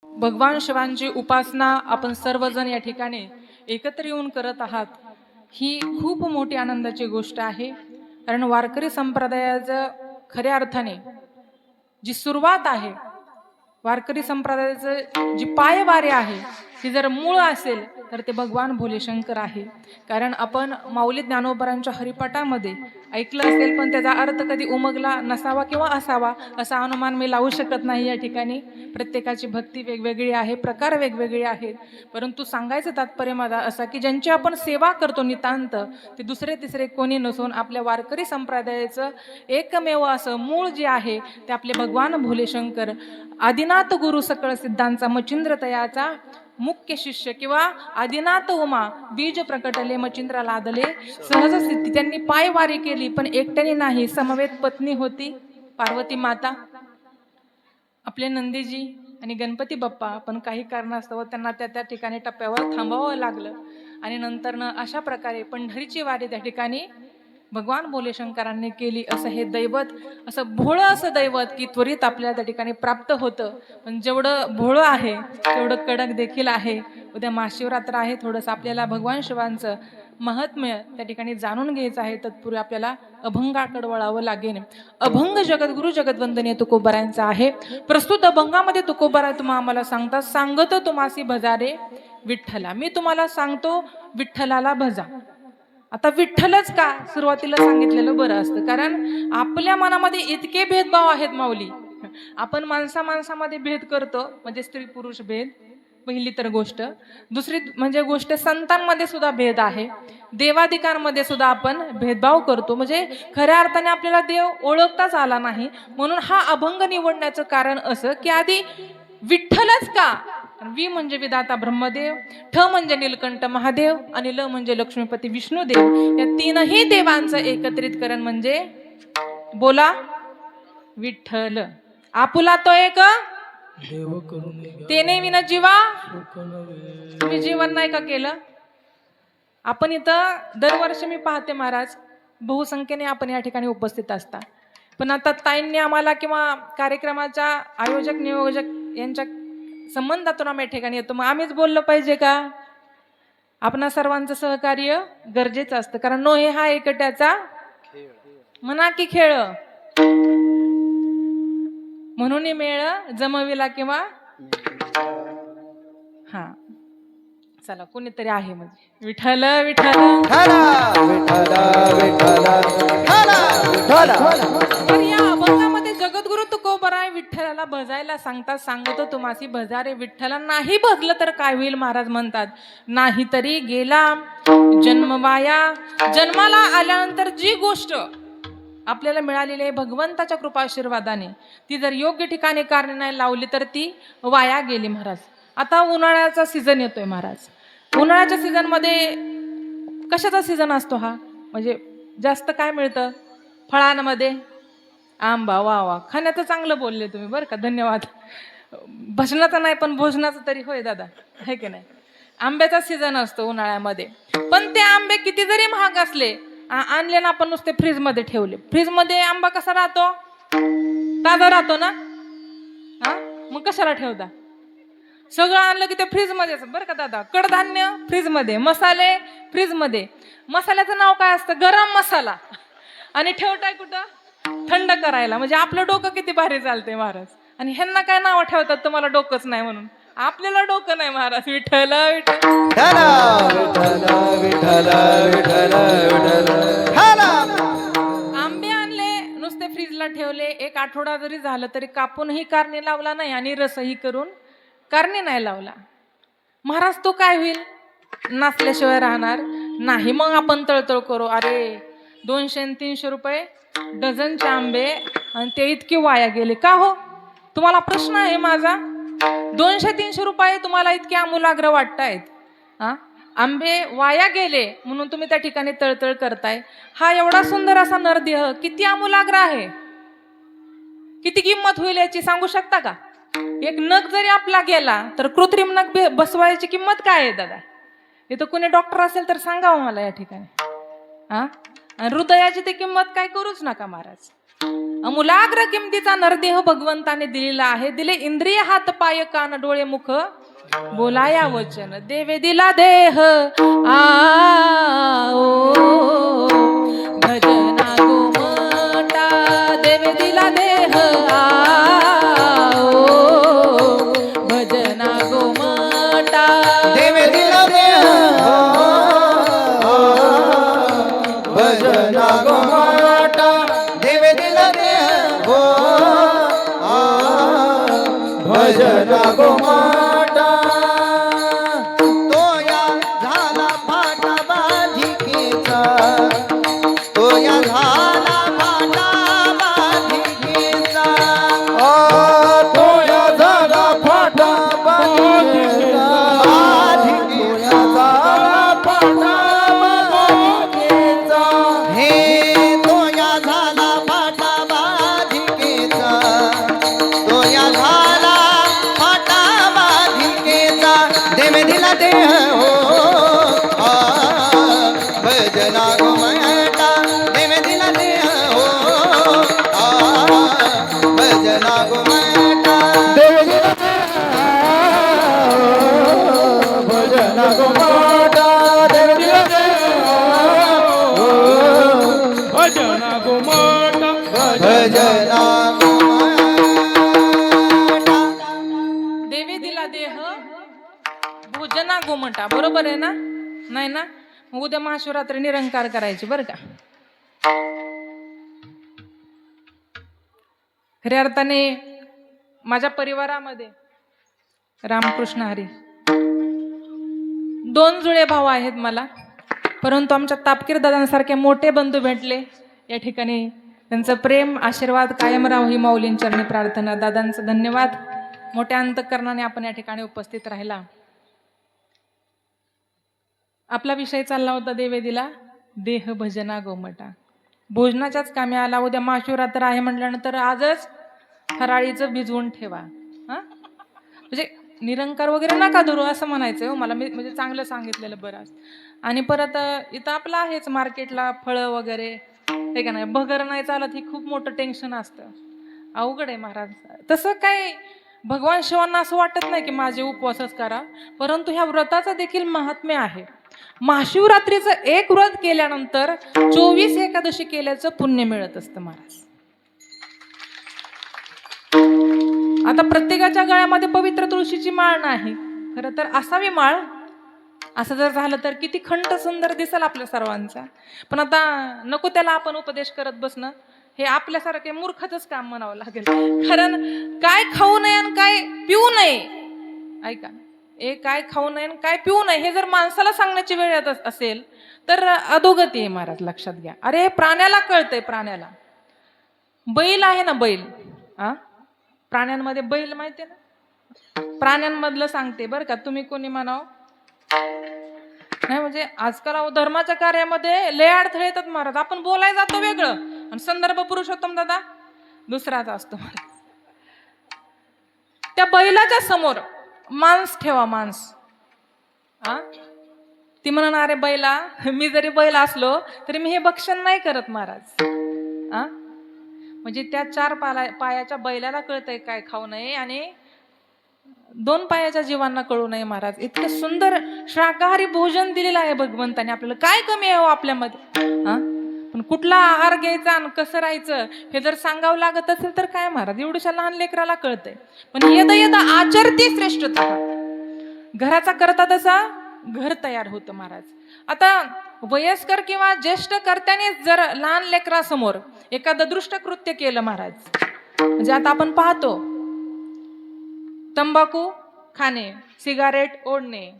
भगवान शिवांची उपासना आपण सर्वजण या ठिकाणी एकत्र येऊन करत आहात, ही खूप मोठी आनंदाची गोष्ट आहे. कारण वारकरी संप्रदायाचं खऱ्या अर्थाने जी सुरुवात आहे, वारकरी संप्रदायाचं जी पायवारी आहे, ती जर मूळ असेल तर ते भगवान भोले शंकर आहे. कारण आपण माऊली ज्ञानोबरांच्या हरिपाठामध्ये ऐकलं असेल, पण त्याचा अर्थ कधी उमगला नसावा किंवा असावा असा अनुमान मी लावू शकत नाही. या ठिकाणी प्रत्येकाची भक्ती वेगवेगळी आहे, प्रकार वेगवेगळे आहेत. परंतु सांगायचं तात्पर्य माझा असा की ज्यांची आपण सेवा करतो नितांत, ते दुसरे तिसरे कोणी नसून आपल्या वारकरी संप्रदायाचं एकमेव असं मूळ जे आहे ते आपले भगवान भोले शंकर, आदिनाथ गुरु सकळ सिद्धांचा मचिंद्र तयाचा मुख्य शिष्य किंवा आदिनाथ उमा बीज प्रकटले मचिंद्र लादले सहज सिद्धी. त्यांनी पायवारी केली, पण एकट्याने नाही, समवेत पत्नी होती पार्वती माता, आपले नंदीजी आणि गणपती बाप्पा. पण काही कारणास्तव त्यांना त्या ठिकाणी टप्प्यावर थांबावं लागलं आणि नंतरनं अशा प्रकारे पंढरीची वारी त्या ठिकाणी भगवान भोले शंकरांनी केली. असं हे दैवत, असं भोळं असं दैवत की त्वरित आपल्याला त्या ठिकाणी प्राप्त होतं. पण जेवढं भोळं आहे तेवढं कडक देखील आहे. उद्या महाशिवरात्र आहे, थोडंसं आपल्याला भगवान शिवांचं महात्म्य त्या ठिकाणी जाणून घ्यायचं आहे. तत्पूर्वी आपल्याला अभंगाकडे वळावं लागेल. अभंग जगद्गुरु जगद्वंदनीय तुकोबारायांचा आहे. प्रस्तुत अभंगामध्ये तुकोबाराय तुम्हा आम्हाला सांगतात, सांगत तुम्हासी भजारे विठ्ठला. मी तुम्हाला सांगतो विठ्ठलाला भजा. आता विठ्ठलच का सुरुवातीला सांगितलेलं बरं असतं, कारण आपल्या मनामध्ये इतके भेदभाव आहेत माऊली. आपण माणसामध्ये भेद करतो, म्हणजे स्त्री पुरुष भेद पहिली तर गोष्ट. दुसरी म्हणजे गोष्ट संतांमध्ये सुद्धा भेद आहे, देवाधिकांमध्ये सुद्धा आपण भेदभाव करतो. म्हणजे खऱ्या अर्थाने आपल्याला देव ओळखताच आला नाही. म्हणून हा अभंग निवडण्याचं कारण असं की आधी विठ्ठलच का. वि म्हणजे विधाता ब्रह्मदेव, ठ म्हणजे नीलकंठ महादेव आणि ल म्हणजे लक्ष्मीपती विष्णुदेव. या तीनही देवांचं एकत्रितकरण म्हणजे बोला विठ्ठल. आपुला तो एक देव करून तेने विना जीवा. तुम्ही जीवन नाही का केलं? आपण इथं दरवर्षी मी पाहते महाराज, बहुसंख्येने आपण या ठिकाणी उपस्थित असता. पण आता ताईंनी आम्हाला किंवा कार्यक्रमाच्या आयोजक नियोजक यांच्या संबंधातून आम्ही या ठिकाणी येतो. मग आम्हीच बोललं पाहिजे का? आपणा सर्वांचं सहकार्य गरजेचं असतं. कारण नोहे हा एकट्याचा म्हणा की खेळ, म्हणून मेळ जमविला किंवा हा. चला कोणीतरी आहे म्हणजे विठ्ठल विठ्ठल. तर या अभंगामध्ये जगद्गुरु तुकोबाराय विठ्ठलाला भजायला सांगतात, सांगतो तुम्हासी भजारे विठ्ठला. नाही भजलं तर काय होईल महाराज म्हणतात, नाही तरी गेला जन्म वाया. जन्माला आल्यानंतर जी गोष्ट आपल्याला मिळालेली आहे भगवंताच्या कृपाशीर्वादाने, ती जर योग्य ठिकाणी कार्य नाही लावली तर ती वाया गेली महाराज. आता उन्हाळ्याचा सीझन येतोय महाराज. उन्हाळ्याच्या सीझन मध्ये कशाचा सीझन असतो हा? म्हणजे जास्त काय मिळतं फळांमध्ये? आंबा. वा वा, खाण्याचं चांगलं बोलले तुम्ही बरं का, धन्यवाद. भजनाचं नाही पण भोजनाचं तरी होय दादा, आहे की नाही? आंब्याचा सीझन असतो उन्हाळ्यामध्ये. पण ते आंबे किती जरी महाग असले, आणले ना आपण नुसते फ्रीज मध्ये ठेवले, फ्रीज मध्ये आंबा कसा राहतो? ताजा राहतो ना. हा, मग कशाला ठेवता? सगळं आणलं की ते फ्रीज मध्ये बरं का दादा. कडधान्य फ्रीज मध्ये, मसाले फ्रीज मध्ये. मसाल्याचं नाव काय असतं? गरम मसाला. आणि ठेवताय कुठं? थंड करायला. म्हणजे आपलं डोकं किती भारी चालते महाराज. आणि ह्यांना काय नाव ठेवतात? तुम्हाला डोकंच नाही म्हणून. आपल्याला डोकं नाही महाराज. विठ्ठल विठ्ठल. आंबे आणले, नुसते फ्रीजला ठेवले, एक आठवडा जरी झालं तरी कापूनही कारणे लावला नाही आणि रसही करून कारणे नाही लावला. महाराज तो काय होईल? नाचल्याशिवाय राहणार नाही. मग आपण तळतळ करू, अरे 200 आणि 300 रुपये डझनचे आंबे आणि ते इतके वाया गेले का हो? तुम्हाला प्रश्न आहे माझा. 200-300 रुपये तुम्हाला इतके आमूलाग्र वाटतायत, हा? आंबे वाया गेले म्हणून तुम्ही त्या ठिकाणी तळतळ करताय. हा एवढा सुंदर असा नरदेह किती आमूलाग्र आहे, किती किंमत होईल याची सांगू शकता का? एक नख जरी आपला गेला तर कृत्रिम नख बसवायची किंमत काय आहे दादा? इथं कोणी डॉक्टर असेल तर सांगावं मला या ठिकाणी. हा, हृदयाची ते किंमत काय करूच नका महाराज. अमूलाग्र किमतीचा नरदेह भगवंताने दिलेला आहे. दिले इंद्रिय, हात, पाय, कान, डोळे, मुख, बोलाया वचन. देवे दिला देह आओ भजना गोमटा. देवे दिला देह आओ भजना गोमटा. देवे दिला देह भजना गोमाता. देवे दिला देह भजना गोमाता. तो या झाला फाटा बाधिकेचा. तो या झाला फाटा बाधिकेचा. तो या झाला फाटा बाधिकेचा. हे तो या झाला फाटा बाधिकेचा. तो या झाला फाटा बाधिकेचा. देवे दिला देह भजना गोमटा. देवे दिला देह भजना गोमटा. देवे दिला भजना गोमटा. देवे दिला भजना गोमाता भजना गोमटा. देवी दिला देह भोजना गोमटा. बरोबर आहे ना? नाही ना? मग उद्या महाशिवरात्री निरंकार करायची बरं का. खऱ्या अर्थाने माझ्या परिवारामध्ये रामकृष्ण हरी 2 जुळे भाऊ आहेत मला, परंतु आमच्या तापकीर दादांसारखे मोठे बंधू भेटले या ठिकाणी. त्यांचं प्रेम आशीर्वाद कायम राहो ही माऊलींचरणी प्रार्थना. दादांचं धन्यवाद. मोठ्या अंतःकरणाने आपण या ठिकाणी उपस्थित राहिला. आपला विषय चालला होता देवे दिला देह भजना गोमटा. भोजनाच्याच कामी आला. उद्या महाशिवरात्र आहे म्हटल्यानंतर आजच फराळीचं भिजवून ठेवा. हा म्हणजे निरंकार वगैरे नका धरू असं म्हणायचं हो मला. मी म्हणजे चांगलं सांगितलेलं बरं. आणि परत इथं आपलं आहेच मार्केटला फळं वगैरे, हे का नाही. भगर नाही चालत ही खूप मोठं टेन्शन असतं. अवघड आहे महाराज. तसं काय भगवान शिवांना असं वाटत नाही की माझे उपवासच करा, परंतु ह्या व्रताचं देखील महात्म्य आहे. महाशिवरात्रीचं एक व्रत केल्यानंतर 24 एकादशी केल्याचं पुण्य मिळत असतं महाराज. आता प्रत्येकाच्या गळ्यामध्ये पवित्र तुळशीची माळ नाही, खरं तर असावी माळ. असं जर झालं तर किती खंड सुंदर दिसेल आपल्या सर्वांचा. पण आता नको त्याला आपण उपदेश करत बसणं हे आपल्यासारखे मूर्खच काम म्हणावं लागेल. कारण काय खाऊ नये आणि काय पिऊ नये, ऐका, काय खाऊ नये आणि काय पिऊ नये हे जर माणसाला सांगण्याची वेळ येत असेल तर अधोगती आहे महाराज. लक्षात घ्या. अरे प्राण्याला कळतंय. प्राण्याला बैल आहे ना, बैल. प्राण्यांमध्ये बैल माहिती आहे ना. प्राण्यांमधलं सांगते बरं का. तुम्ही कोणी म्हणाव नाही, म्हणजे आजकाल धर्माच्या कार्यामध्ये लय अडथळे येतात महाराज. आपण बोलायला जातो वेगळं आणि संदर्भ पुरुषोत्तम दादा दुसराच असतो महाराज. त्या बैलाच्या समोर मांस ठेवा, मांस. ती म्हणणार अरे बैला, मी जरी बैल असलो तरी मी हे भक्षण नाही करत महाराज. म्हणजे त्या 4 पायाच्या बैलाला कळतंय काय खाऊ नये आणि 2 पायाच्या जीवांना कळू नये महाराज. इतकं सुंदर शाकाहारी भोजन दिलेलं आहे भगवंताने आपल्याला. काय कमी आहे हो आपल्यामध्ये? पण कुठला आहार घ्यायचा आणि कसं राहायचं हे जर सांगावं लागत असेल तर काय महाराज, एवढ्याशा लहान लेकराला कळतंय. पण यदा यदा आचरती श्रेष्ठता. घराचा करता तसा घर तयार होतं महाराज. आता वयस्कर किंवा ज्येष्ठ कर्त्याने जर लहान लेकरासमोर एखादं दृष्ट कृत्य केलं महाराज, म्हणजे आता आपण पाहतो तंबाखू खाणे, सिगारेट ओढणे,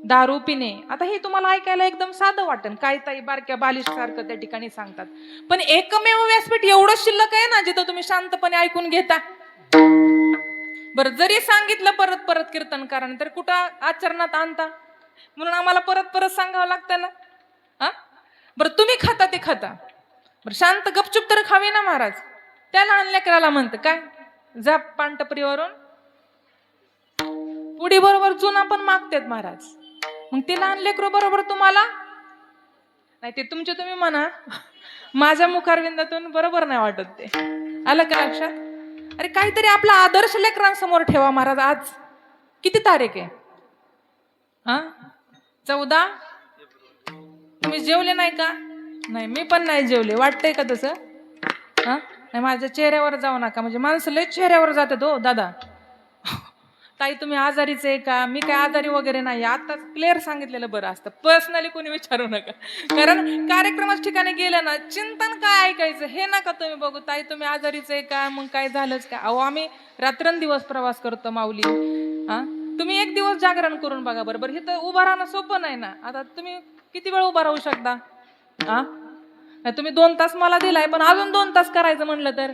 दारू पिणे. आता हे तुम्हाला ऐकायला एकदम साधं वाटेल, काय ताई बारक्या बालिश सारखं त्या ठिकाणी सांगतात. पण एकमेव व्यासपीठ एवढं शिल्लक आहे ना जिथं तुम्ही शांतपणे ऐकून घेता. बरं, जरी सांगितलं परत परत कीर्तनकाराने तर कुठं आचरणात आणता, म्हणून आम्हाला परत परत सांगावं लागतं ना. बरं, तुम्ही खाता ते खाता, बरं शांत गपचूप तर खावी ना महाराज. त्या लहान लेकराला म्हणतं काय, जा पानटपरीवरून पुडी बरोबर चुना पण मागतात महाराज. मग ते लहान लेकरू बरोबर तुम्हाला नाही ते तुमचे तुम्ही म्हणा, माझ्या मुखारविंदातून बरोबर नाही वाटत ते. आलं का लक्षात? अरे काहीतरी आपला आदर्श लेकरांसमोर ठेवा महाराज. आज किती तारीख आहे? 14. तुम्ही जेवले नाही का? नाही, मी पण नाही जेवले. वाटतंय का तसं? नाही, माझ्या चेहऱ्यावर जाऊ नका, म्हणजे माणसं लय चेहऱ्यावर जातात हो दादा. ताई तुम्ही आजारीच आहे का? मी काय आजारी वगैरे नाही. आताच क्लिअर सांगितलेलं बरं असतं. पर्सनली कोणी विचारू नका, कारण कार्यक्रमाच्या ठिकाणी गेलं ना चिंतन काय ऐकायचं हे नका तुम्ही बघू. ताई तुम्ही आजारीच आहे का? मग काय झालंच का? अहो आम्ही रात्रंदिवस प्रवास करतो माऊली. तुम्ही एक दिवस जागरण करून बघा बरोबर. हे तर उभं राहणं सोपं नाही ना. आता तुम्ही किती वेळ उभा राहू शकता? तुम्ही 2 तास मला दिलाय, पण अजून 2 तास करायचं म्हणलं तर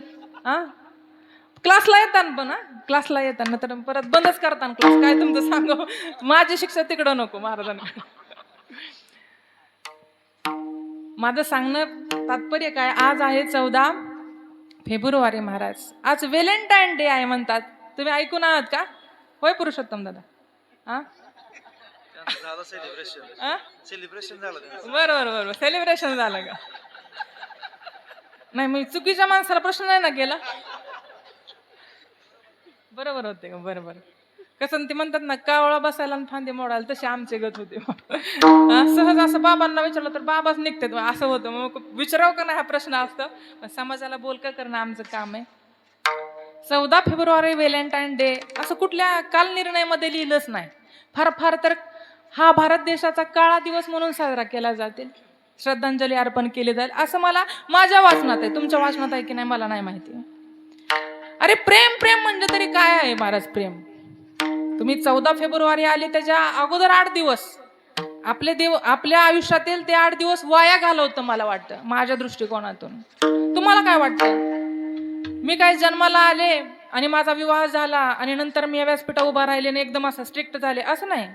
क्लासला येताना पण क्लासला येताना तर परत बंदच करताना क्लास. काय तुमचं सांगू, माझी शिक्षा तिकडं नको महाराजांना. माझं सांगणं तात्पर्य काय, आज आहे 14 फेब्रुवारी महाराज. आज व्हॅलेंटाईन डे आहे म्हणतात. तुम्ही ऐकून आहात का? होय पुरुषोत्तम दादा? सेलिब्रेशन झालं. बरोबर सेलिब्रेशन झालं का? नाही मी चुकीच्या माणसाला प्रश्न नाही ना केला. बरोबर होते का? बरोबर. कसं ते म्हणतात ना, कावळा बसायला आणि फांदी मोडायला, तसे आमचे गत होते. सहज असं बाबांना विचारलं तर बाबाच निघतात असं होतं. मग विचारावं का नाही हा प्रश्न असतो. समाजाला बोलका करणं आमचं काम आहे. 14 फेब्रुवारी व्हॅलेंटाईन डे असं कुठल्या काल निर्णयामध्ये लिहिलंच नाही. फार तर हा भारत देशाचा काळा दिवस म्हणून साजरा केला जातील, श्रद्धांजली अर्पण केली जाईल असं मला माझ्या वाचनात आहे. तुमच्या वाचनात आहे की नाही मला नाही माहिती. अरे प्रेम म्हणजे तरी काय आहे महाराज? प्रेम तुम्ही 14 फेब्रुवारी आले त्याच्या अगोदर 8 दिवस आपल्या आयुष्यातील ते 8 दिवस वाया घालवतं मला वाटतं, माझ्या दृष्टिकोनातून. तुम्हाला काय वाटतं? मी काय जन्माला आले आणि माझा विवाह झाला आणि नंतर मी या व्यासपीठावर उभा राहिले आणि एकदम असं स्ट्रिक्ट झाले असं नाही.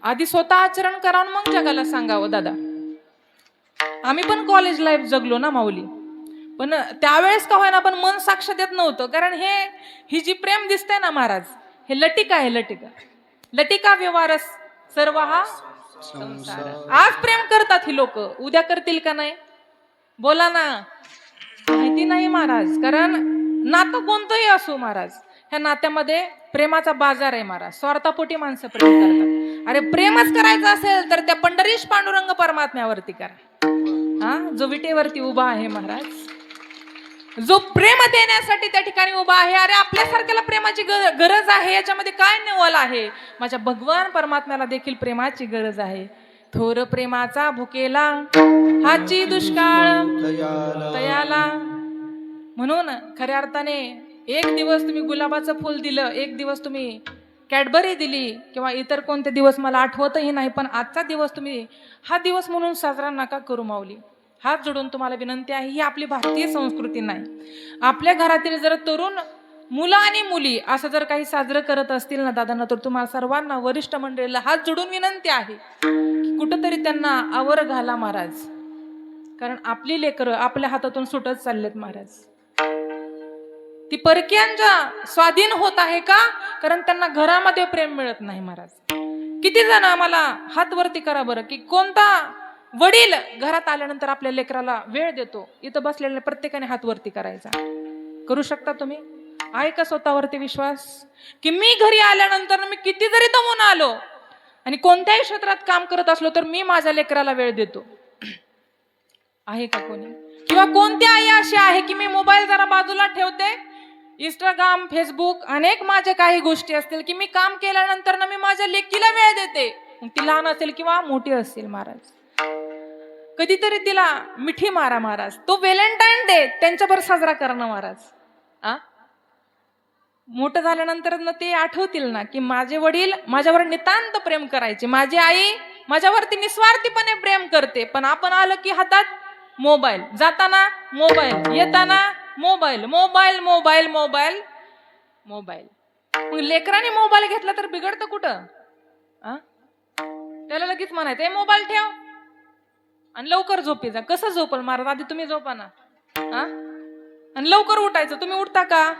आधी स्वतः आचरण करा मग जगाला सांगावं. दादा आम्ही पण कॉलेज लाईफ जगलो ना माऊली, पण त्यावेळेस का होईना पण मन साक्ष देत नव्हतं. कारण ही जी प्रेम दिसतंय ना महाराज, हे लटिका आहे. लटिका व्यवहारस सर्व हा संसार. आज प्रेम करतात ही लोक, उद्या करतील का नाही? बोला ना. माहिती नाही महाराज. कारण नातं कोणतंही असो महाराज, ह्या नात्यामध्ये प्रेमाचा बाजार आहे महाराज. स्वार्थापोटी माणसं प्रेम करतात. अरे प्रेमच करायचं असेल तर त्या पंढरीश पांडुरंग परमात्म्यावरती करा, जो विटेवरती उभा आहे महाराज, जो प्रेम देण्यासाठी त्या ठिकाणी उभा आहे. अरे आपल्यासारख्याला प्रेमाची गरज आहे, याच्यामध्ये काय नवल आहे? माझ्या भगवान परमात्म्याला देखील प्रेमाची गरज आहे. थोर प्रेमाचा भुकेला हाची दुष्काळ तयाला. म्हणून खऱ्या अर्थाने एक दिवस तुम्ही गुलाबाचं फुल दिलं, एक दिवस तुम्ही कॅडबरी दिली किंवा इतर कोणते दिवस मला आठवतही नाही, पण आजचा दिवस तुम्ही हा दिवस म्हणून साजरा नका करू माऊली. हात जोडून तुम्हाला विनंती आहे. ही आपली भारतीय संस्कृती नाही. आपल्या घरातील जर तरुण मुलं आणि मुली असं जर काही साजरं करत असतील ना दादांना, तर तुम्हाला सर्वांना वरिष्ठ मंडळीला हात जोडून विनंती आहे की कुठंतरी त्यांना आवर घाला महाराज. कारण आपली लेकरं आपल्या हातातून सुटत चाललेत महाराज. ती परकीयांच्या स्वाधीन होत आहे का? कारण त्यांना घरामध्ये प्रेम मिळत नाही महाराज. किती जण आम्हाला हात वरती करा बरं की कोणता वडील घरात आल्यानंतर आपल्या लेकराला वेळ देतो? इथं बसलेल्या प्रत्येकाने हात वरती करायचा. करू शकता तुम्ही? आहे का स्वतःवरती विश्वास की मी घरी आल्यानंतर मी किती जरी दमून आलो आणि कोणत्याही क्षेत्रात काम करत असलो तर मी माझ्या लेकराला वेळ देतो? आहे का कोणी? किंवा कोणती आई अशी आहे की मी मोबाईल जरा बाजूला ठेवते, इंस्टाग्राम फेसबुक अनेक माझ्या काही गोष्टी असतील की मी काम केल्यानंतर ना मी माझ्या लेकीला वेळ देते, मग ती लहान असेल किंवा मोठी असेल महाराज. कधीतरी तिला मिठी मारा महाराज. तो व्हॅलेंटाईन डे त्यांच्यावर साजरा करणं महाराज. मोठं झाल्यानंतर ना ते आठवतील ना की माझे वडील माझ्यावर नितांत प्रेम करायचे, माझी आई माझ्यावरती निस्वार्थीपणे प्रेम करते. पण आपण आलं की हातात मोबाईल, जाताना मोबाईल, येताना mobile mobile mobile mobile mobile. मग लेकराने मोबाईल घेतला तर बिघडतं कुठं? त्याला लगेच म्हणायचं मोबाईल ठेव आणि लवकर झोपी जा. कसं झोपल महाराज? आधी तुम्ही झोपा ना. आणि लवकर उठायचं. तुम्ही उठता का?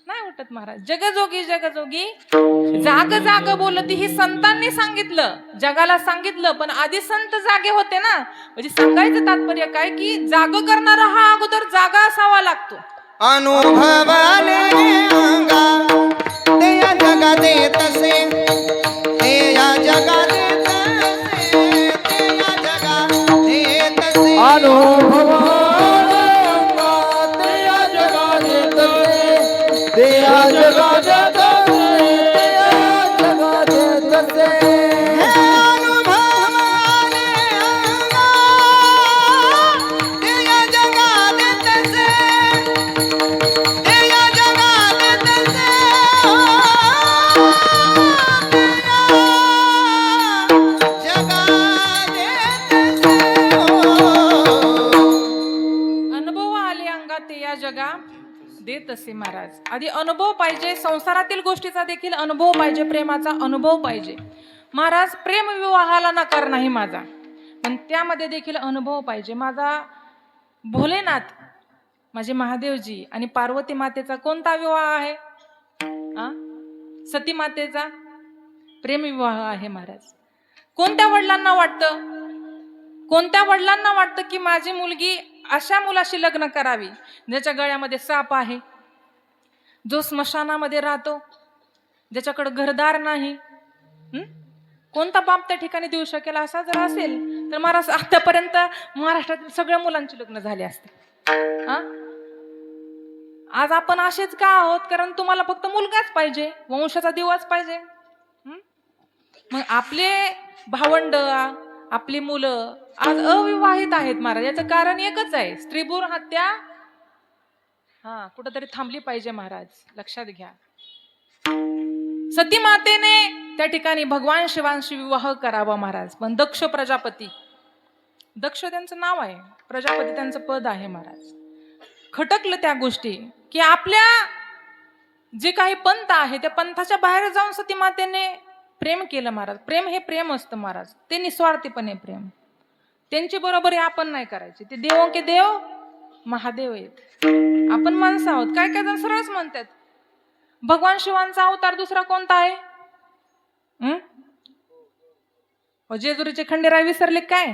नाही उठत महाराज. जगजोगी जगजोगी जाग जाग बोलती, ही संतांनी सांगितलं, जगाला सांगितलं, पण आधी संत जागे होते ना. म्हणजे सांगायचं तात्पर्य काय की जाग करणारा हा अगोदर जागा असावा लागतो. अनुभवाने अंगा ते या जगात येतसे, ते या जगात येतसे, ते या जगात येतसे. देत असे महाराज. आधी अनुभव पाहिजे, संसारातील गोष्टीचा देखील अनुभव पाहिजे, प्रेमाचा अनुभव पाहिजे महाराज. प्रेम विवाहाला नकार नाही माझा, पण त्यामध्ये देखील अनुभव पाहिजे. माझा भोलेनाथ, माझे महादेवजी आणि पार्वती मातेचा कोणता विवाह आहे? सती मातेचा प्रेम विवाह आहे महाराज. कोणत्या वडिलांना वाटतं की माझी मुलगी अशा मुलाशी लग्न करावी ज्याच्या गळ्यामध्ये साप आहे, जो स्मशानामध्ये राहतो, ज्याच्याकडे घरदार नाही? कोणता बाप त्या ठिकाणी देऊ शकेल? असा जर असेल तर महाराज आतापर्यंत महाराष्ट्रातील सगळ्या मुलांची लग्न झाली असते. आज आपण असेच का आहोत? कारण तुम्हाला फक्त मुलगाच पाहिजे, वंशाचा दिवाच पाहिजे. मग आपले भावंड, आपली मुलं आज अविवाहित आहेत महाराज. याचं कारण एकच आहे, स्त्रीभ्रूण हत्या कुठंतरी थांबली पाहिजे महाराज, लक्षात घ्या. सती मातेने त्या ठिकाणी भगवान शिवांशी विवाह करावा महाराज. पण दक्ष प्रजापती, दक्ष त्यांचं नाव आहे, प्रजापती त्यांचं पद आहे महाराज. खटकलं त्या गोष्टी की आपल्या जे काही पंथ आहे त्या पंथाच्या बाहेर जाऊन सती मातेने प्रेम केलं महाराज. प्रेम हे प्रेम असतं महाराज, ते निस्वार्थीपणे प्रेम. त्यांची बरोबरी आपण नाही करायची. ते देवों के देव महादेव आहेत, आपण माणसं आहोत. काय काय जण सरळच म्हणतात भगवान शिवांचा अवतार दुसरा कोणता आहे? जेजुरीचे खंडेराय विसरले काय?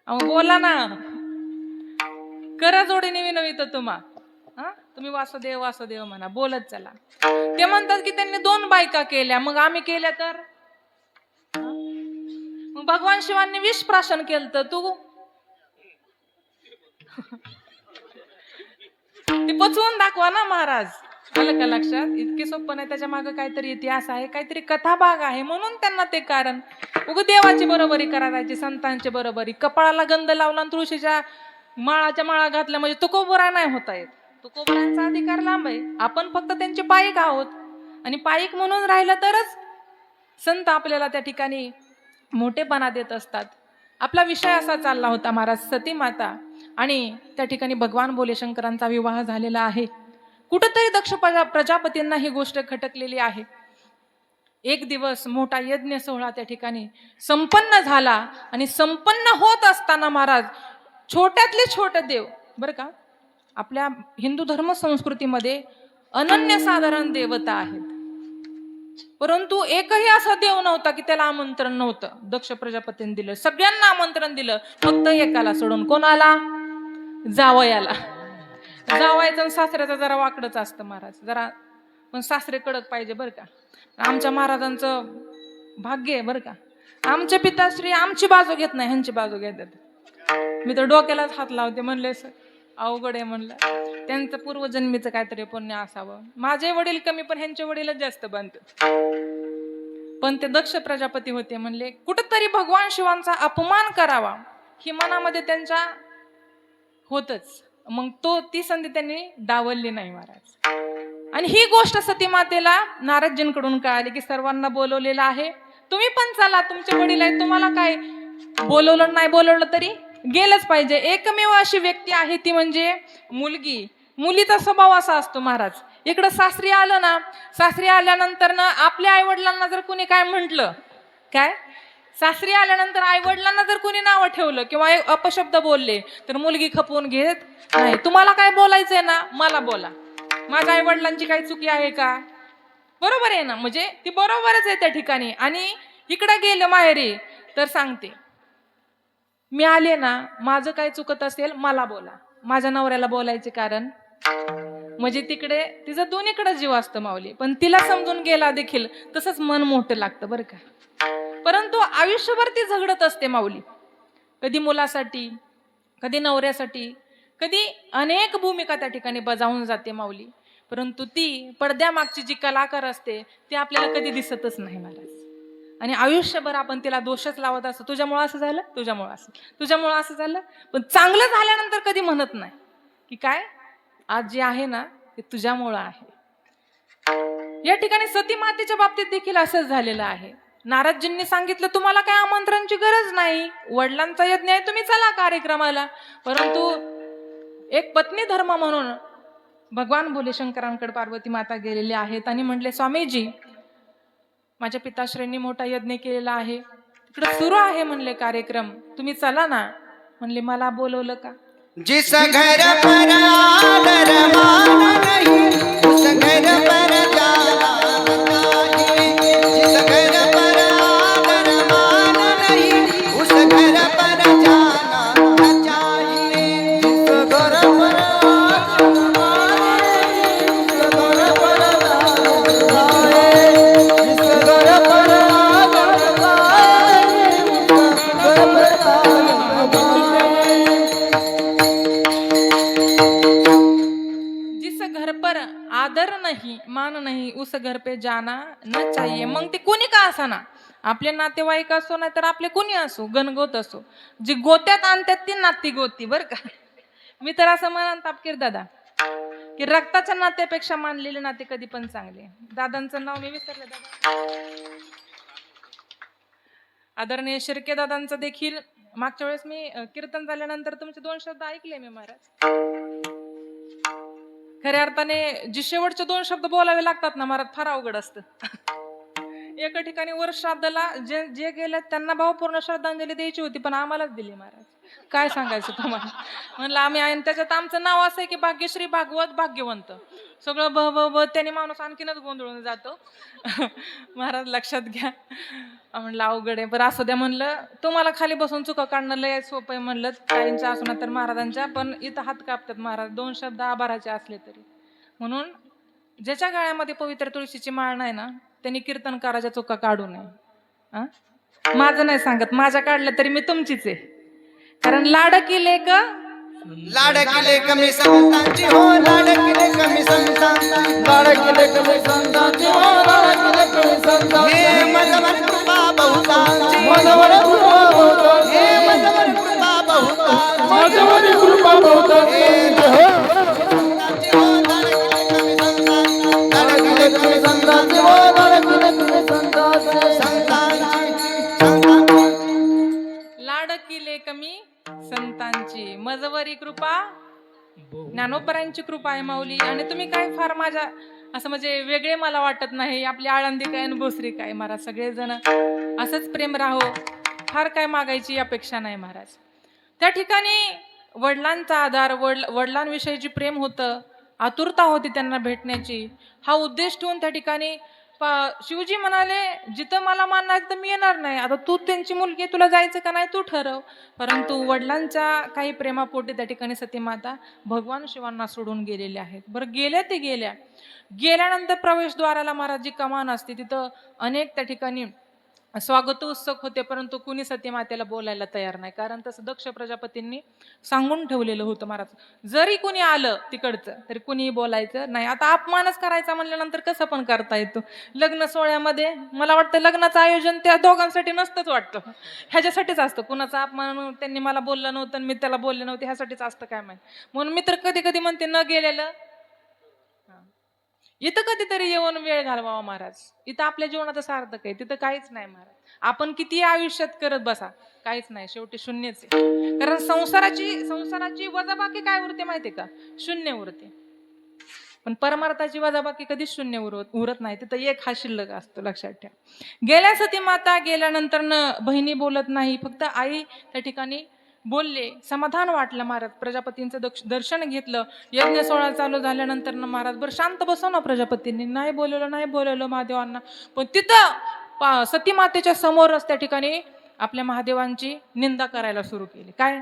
बोला ना, करा जोडीने विनवित तुम्हा. तुम्ही वासुदेव वासुदेव म्हणा, बोलत चला. ते म्हणतात की त्यांनी 2 बायका केल्या, मग आम्ही केल्या तर? मग भगवान शिवांनी विष प्राशन केलं तर तू ते पचवून दाखवा ना महाराज. आलं का लक्षात? इतके सोपं नाही, त्याच्या मागे काहीतरी इतिहास आहे, काहीतरी कथाभाग आहे. म्हणून त्यांना ते कारण. उग देवाची बरोबरी करायची, संतांची बरोबरी. कपाळाला गंध लावला आणि तुळशीच्या माळाच्या माळा घातल्या म्हणजे तुकोबरा नाही होता येत. तुकोबरांचा अधिकार लांब आहे. आपण फक्त त्यांचे पाईक आहोत, आणि पाईक म्हणून राहिलं तरच संत आपल्याला त्या ठिकाणी मोठेपणा देत असतात. आपला विषय असा चालला होता महाराज, सती माता आणि त्या ठिकाणी भगवान भोलेशंकरांचा विवाह झालेला आहे. कुठंतरी दक्ष प्रजापतींना ही गोष्ट खटकलेली आहे. एक दिवस मोठा यज्ञ सोहळा त्या ठिकाणी संपन्न झाला, आणि संपन्न होत असताना महाराज छोट्यातले छोटे देव, बरं का, आपल्या हिंदू धर्म संस्कृतीमध्ये अनन्यसाधारण देवता आहेत, परंतु एकही असा देव नव्हता की त्याला आमंत्रण नव्हतं. दक्ष प्रजापतींनी दिलं, सगळ्यांना आमंत्रण दिलं, फक्त एकाला सोडून. कोणाला? जावयाला. जावयाचं सासऱ्याचं जरा वाकडच असतं महाराज, जरा, पण सासरे कडक पाहिजे बरं का. आमच्या महाराजांचं भाग्य आहे बरं का, आमचे पिताश्री आमची बाजू घेत नाही, ह्यांची बाजू घेतात. मी तर डोक्यालाच हात लावते, म्हणले अवघड आहे म्हणलं. त्यांचं पूर्वजन्मीचं काहीतरी पुण्य असावं. माझे वडील कमी, पण ह्यांचे वडीलच जास्त बनतात. पण ते दक्ष प्रजापती होते, म्हणले कुठंतरी भगवान शिवांचा अपमान करावा ही मनामध्ये त्यांच्या होतच. मग ती संधी त्यांनी डावलली नाही महाराज. आणि ही गोष्ट सती मातेला नारदजींकडून कळाली की सर्वांना बोलवलेलं आहे, तुम्ही पण चला, तुमचे वडील आहेत, तुम्हाला काय बोलवलं नाही बोलवलं तरी गेलंच पाहिजे. एकमेव अशी व्यक्ती आहे ती म्हणजे मुलगी. मुलीचा स्वभाव असा असतो महाराज, इकडं सासरी आलं ना, सासरी आल्यानंतर ना आपल्या आई वडिलांना जर कुणी काय म्हटलं, काय सासरी आल्यानंतर आई वडिलांना जर कुणी नाव ठेवलं किंवा अपशब्द बोलले तर मुलगी खपवून घेत नाही. तुम्हाला काय बोलायचंय ना, मला बोला, माझ्या आई वडिलांची काही चुकी आहे का? बरोबर आहे ना, म्हणजे ती बरोबरच आहे त्या ठिकाणी. आणि इकडं गेलं माहेरी तर सांगते, मी आले ना, माझं काही चुकत असेल मला बोला. माझ्या नवऱ्याला बोलायचे कारण म्हणजे तिकडे तिचा दोन्हीकडे जीव असतो माऊली, पण तिला समजून गेला देखील तसंच मन मोठं लागतं बरं का. परंतु आयुष्यभर ती झगडत असते माऊली, कधी मुलासाठी, कधी नवऱ्यासाठी, कधी अनेक भूमिका त्या ठिकाणी बजावून जाते माऊली. परंतु ती पडद्यामागची जी कलाकार असते ती आपल्याला कधी दिसतच नाही महाराज. आणि आयुष्यभर आपण तिला दोषच लावत असतो, तुझ्यामुळं असं झालं, तुझ्यामुळं असं, तुझ्यामुळं असं झालं. पण चांगलं झाल्यानंतर कधी म्हणत नाही की काय आज जे आहे ना ते तुझ्यामुळं आहे. या ठिकाणी सती मातेच्या बाबतीत देखील असंच झालेलं आहे. नारदजींनी सांगितलं तुम्हाला काय आमंत्रणची गरज नाही, वडिलांचा यज्ञ आहे, तुम्ही चला कार्यक्रमाला. परंतु एक पत्नी धर्म म्हणून भगवान भोले शंकरांकडे पार्वती माता गेलेले आहेत आणि म्हटले, स्वामीजी माझ्या पिताश्रींनी मोठा यज्ञ केलेला आहे, तिकडे सुरू आहे म्हणले कार्यक्रम, तुम्ही चला ना. म्हणले मला बोलवलं का? जिस घर पर आदर मान नहीं उस घर पर जाना चाहिए। जिस घर पर आदर मान नहीं उस घर पर जाना न चाहिए। जिस घर पर आदर मान नहीं उस घर पर जाना चाहिए। जिस घर पर आदर मान नहीं उस घर पर जाना चाहिए। जिस घर पर आदर नहीं मान नहीं उस घर पे जाना न चाहिए. मग ते कोणी का असाना, आपले नातेवाईक असो नाही तर आपले कोणी असो, गणगोत असो, जी गोत्यात आणतात ती नाती गोती बर का. मी तर असं म्हणन तापकीर दादा की रक्ताच्या नात्यापेक्षा मानलेले नाते कधी पण चांगले. दादांचं नाव मी विसरले दादा, आदरणीय शिर्के दादांचं देखील मागच्या वेळेस मी कीर्तन झाल्यानंतर तुमचे 2 शब्द ऐकले मी महाराज. खऱ्या अर्थाने जे शेवटचे 2 शब्द बोलावे लागतात ना महाराज, फार अवघड असतं. एका ठिकाणी वर श्राद्धाला जे जे गेले त्यांना भावपूर्ण श्रद्धांजली द्यायची होती, पण आम्हालाच दिली महाराज. काय सांगायचं तुम्हाला. म्हणलं आम्ही आहे, त्याच्यात आमचं नाव असं आहे की भाग्यश्री भागवत भाग्यवंत, सगळं ब ब ब त्याने माणूस आणखीनच गोंधळून जातो. महाराज लक्षात घ्या. म्हणलं अवघड आहे, बरं असू द्या. म्हणलं तुम्हाला खाली बसून चुका काढणं लय सोपं आहे म्हणलं, ताईंच्या असू तर महाराजांच्या, पण इथं हात कापतात महाराज 2 शब्द आभाराचे असले तरी. म्हणून ज्याच्या गळ्यामध्ये पवित्र तुळशीची माळ नाही ना त्यांनी कीर्तनकाराच्या चुका काढू नये. माझं नाही सांगत, माझ्या काढल्या तरी मी तुमचीच आहे. कारण लाडकी लेक लाडकिले कमी संतांची हो, लाडकिले कमी संतांची, लाडकिले कमी संतांची हो, लाडकिले कमी संतांची. हे मजवर कृपा बहुतांची, मजवर कृपा बहुतांची, हे मजवर कृपा बहुतांची, मजवर कृपा बहुतांची. लाडकिले कमी संतांची हो, लाडकिले कमी संतांची, लाडकी लेक मी संतांची, मजवरी कृपा ज्ञानोबरांची कृपा आहे माऊली. आणि तुम्ही काय फार माझ्या असं म्हणजे वेगळे मला वाटत नाही. आपली आळंदी काय आणि भोसरी काय महाराज, सगळेजण असंच प्रेम राहो, फार काय मागायची अपेक्षा नाही महाराज. त्या ठिकाणी वडिलांचा आधार, वडिलांविषयीची प्रेम होतं, आतुरता होती त्यांना भेटण्याची, हा उद्देश ठेवून त्या ठिकाणी शिवजी म्हणाले जिथं मला मान नाही तर मी येणार नाही. आता तू त्यांची मुलगी, तुला जायचं का नाही तू ठरव. परंतु वडिलांच्या काही प्रेमापोटी त्या ठिकाणी सतीमाता भगवान शिवांना सोडून गेलेल्या आहेत. बरं गेल्या ते गेल्यानंतर प्रवेशद्वाराला महाराज जी कमान असते तिथं अनेक त्या ठिकाणी स्वागतोत्सुक होते, परंतु कुणी सतीमातेला बोलायला तयार नाही. कारण तसं दक्ष प्रजापतींनी सांगून ठेवलेलं होतं महाराज, जरी कुणी आलं तिकडचं तरी कुणी बोलायचं नाही. आता अपमानच करायचा म्हणल्यानंतर कसं पण करता येतो. लग्न सोहळ्यामध्ये मला वाटतं लग्नाचं आयोजन त्या दोघांसाठी नसतंच वाटतं, ह्याच्यासाठीच असतं. कुणाचा अपमान त्यांनी मला बोललं नव्हतं आणि मी त्याला बोलले नव्हते, ह्यासाठीच असतं काय माहिती. म्हणून मी तर कधी कधी म्हणते न गेलेलं इथं कधीतरी येऊन वेळ घालवावा महाराज. इथं आपल्या जीवनाचं सार्थक आहे, तिथं काहीच नाही महाराज. आपण किती आयुष्यात करत बसा, काहीच नाही, शेवटी शून्यच आहे. कारण संसाराची वजाबाकी काय उरते माहितीये का? शून्य उरते. पण परमार्थाची वजाबाकी कधीच शून्य उरत नाही, तिथं एक हा शिल्लक असतो, लक्षात ठेवा. गेल्या सती माता गेल्यानंतर बहिणी बोलत नाही, फक्त आई त्या ठिकाणी बोलले, समाधान वाटलं महाराज. प्रजापतींचं दर्शन घेतलं. यज्ञ सोहळा चालू झाल्यानंतर ना महाराज, बरं शांत बसव ना प्रजापतींनी. नाही बोलवलं महादेवांना. पण तिथं सती मातेच्या समोरच त्या ठिकाणी आपल्या महादेवांची निंदा करायला सुरू केली. काय,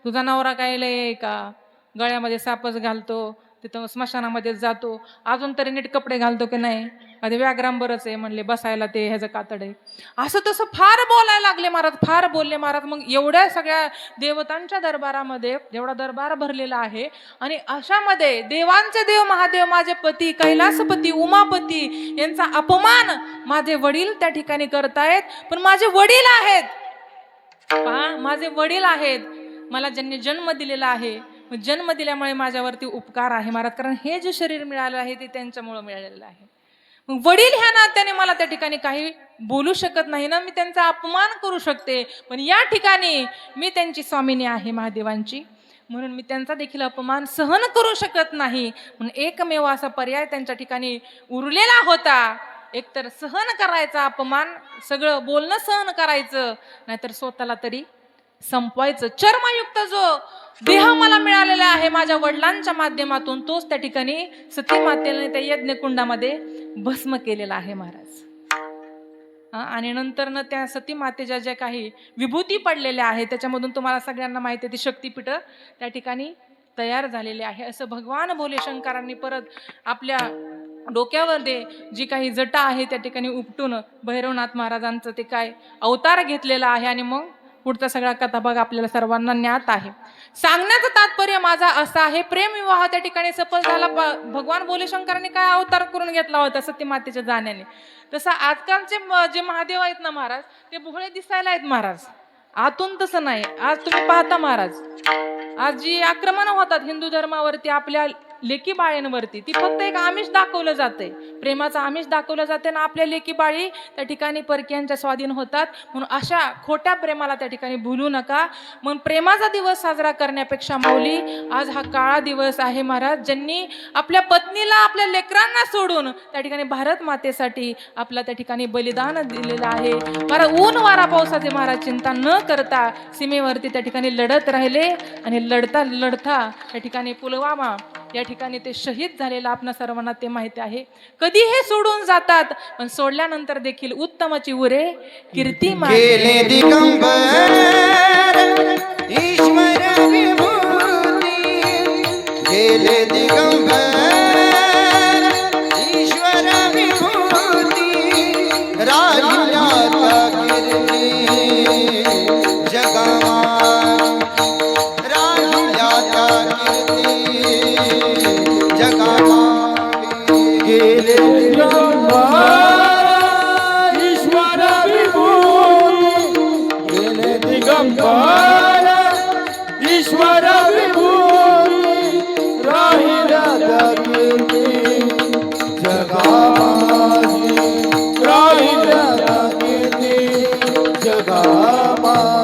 तुझा नवरा काय लय का, गळ्यामध्ये सापच घालतो, तिथं स्मशानामध्ये जातो, अजून तरी नीट कपडे घालतो की नाही, आधी व्याग्रांबरच आहे म्हणले, बसायला ते ह्याचं कातड आहे, असं तसं फार बोलायला लागले महाराज, फार बोलले महाराज. मग एवढ्या सगळ्या देवतांच्या दरबारामध्ये एवढा दरबार भरलेला आहे आणि अशामध्ये देवांचे देव महादेव, माझे पती कैलासपती उमापती यांचा अपमान माझे वडील त्या ठिकाणी करतायत. पण माझे वडील आहेत, पहा माझे वडील आहेत, मला ज्यांनी जन्म दिलेला आहे, जन्म दिल्यामुळे माझ्यावरती उपकार आहे महाराज, कारण हे जे शरीर मिळालं आहे ते त्यांच्यामुळे मिळालेलं आहे. मग वडील ह्या नात्याने मला त्या ठिकाणी काही बोलू शकत नाही ना, मी त्यांचा अपमान करू शकते, पण या ठिकाणी मी त्यांची स्वामिनी आहे महादेवांची, म्हणून मी त्यांचा देखील अपमान सहन करू शकत नाही. म्हणून एकमेव असा पर्याय त्यांच्या ठिकाणी उरलेला होता, एकतर सहन करायचा अपमान, सगळं बोलणं सहन करायचं, नाहीतर स्वतःला तरी संपवायचं. चर्मयुक्त जो देह मला मिळालेला आहे माझ्या वडिलांच्या माध्यमातून, तोच त्या ठिकाणी सती मातेने त्या यज्ञकुंडामध्ये भस्म केलेला आहे महाराज. आणि नंतर न त्या सती मातेच्या ज्या काही विभूती पडलेल्या आहेत त्याच्यामधून तुम्हाला सगळ्यांना माहिती आहे ती शक्तीपीठ त्या ठिकाणी तयार झालेले आहे. असं भगवान भोले शंकरांनी परत आपल्या डोक्यावर जी काही जटा आहे त्या ठिकाणी उपटून भैरवनाथ महाराजांचं ते काय अवतार घेतलेला आहे. आणि मग पुढचा सगळा कथाभाग आपल्याला सर्वांना ज्ञात आहे. सांगण्याचं तात्पर्य माझा असं आहे, प्रेमविवाह त्या ठिकाणी सफल झाला. भगवान भोले शंकरांनी काय अवतार करून घेतला होता सती मातेच्या जाण्याने, तसं आजकालचे जे महादेव आहेत ना महाराज, ते भोळे दिसायला आहेत महाराज, आतून तसं नाही. आज तुम्ही पाहता महाराज, आज जी आक्रमण होतात हिंदू धर्मावरती, आपल्या लेकी बाळींवरती, ती फक्त एक आमिष दाखवलं जाते, प्रेमाचं आमिष दाखवलं जाते ना, आपल्या लेकी बाळी त्या ठिकाणी परकीयांच्या स्वाधीन होतात. म्हणून अशा खोट्या प्रेमाला त्या ठिकाणी भुलू नका. म्हणून प्रेमाचा दिवस साजरा करण्यापेक्षा माऊली, आज हा काळा दिवस आहे महाराज, ज्यांनी आपल्या पत्नीला आपल्या लेकरांना सोडून त्या ठिकाणी भारत मातेसाठी आपला त्या ठिकाणी बलिदान दिलेलं आहे. महाराज ऊन वारा पावसाचे महाराज चिंता न करता सीमेवरती त्या ठिकाणी लढत राहिले आणि लढता लढता त्या ठिकाणी पुलवामा या ठिकाणी ते शहीद झालेलं आपणा सर्वांना ते माहिती आहे. कधी हे सोडून जातात, पण सोडल्यानंतर देखील उत्तमची उरे कीर्ती गेले दिगंबर ईश्वर विभूती, गेले दिगंबर ईश्वर विभूती, राहिल्या कीर्ती जगामा, राहिल्या कीर्ती जगामा. गेले दिगंबर ईश्वर विभूती, गेले दिगंबर ईश्वर विभूती, राहिल्या कीर्ती जगामाची, राहिल्या कीर्ती जगामाची.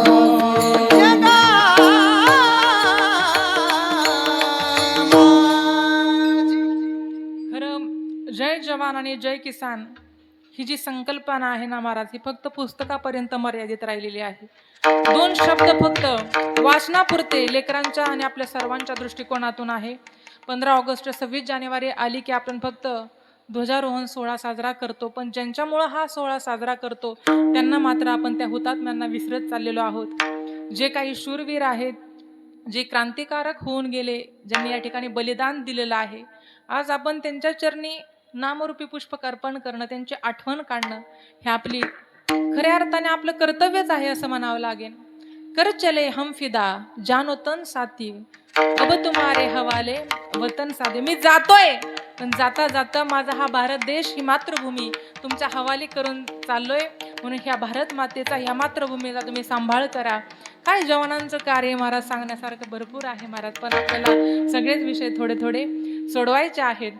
जय जवान आणि जय किसान ही जी संकल्पना आहे ना महाराज, ही फक्त पुस्तकापर्यंत मर्यादित राहिलेली आहे. दोन शब्द फक्त वाचनापुरते लेकरांच्या आणि आपल्या सर्वांच्या दृष्टिकोनातून आहे. 15 ऑगस्ट 26 जानेवारी आली की आपण फक्त ध्वजारोहण सोहळा साजरा करतो, पण ज्यांच्यामुळं हा सोहळा साजरा करतो त्यांना मात्र आपण त्या हुतात्म्यांना विसरत चाललेलो आहोत. जे काही शूरवीर आहेत, जे क्रांतिकारक होऊन गेले, ज्यांनी या ठिकाणी बलिदान दिलेलं आहे, आज आपण त्यांच्या चरणी नामरूपी पुष्प अर्पण करणं, त्यांची आठवण काढणं, हे आपली खऱ्या अर्थाने आपलं कर्तव्यच आहे असं म्हणावं लागेल. कर चले हम फिदा जानो तन साथी, अब तुम्हारे हवाले वतन साधे. मी जातोय, पण जाता जाता माझा हा भारत देश, ही मातृभूमी तुमच्या हवाली करून चाललोय. म्हणून ह्या भारत मातेचा, ह्या मातृभूमीचा तुम्ही सांभाळ करा. काय जवानांचं कार्य महाराज सांगण्यासारखं भरपूर आहे महाराज, पण आपल्याला सगळेच विषय थोडे थोडे सोडवायचे आहेत.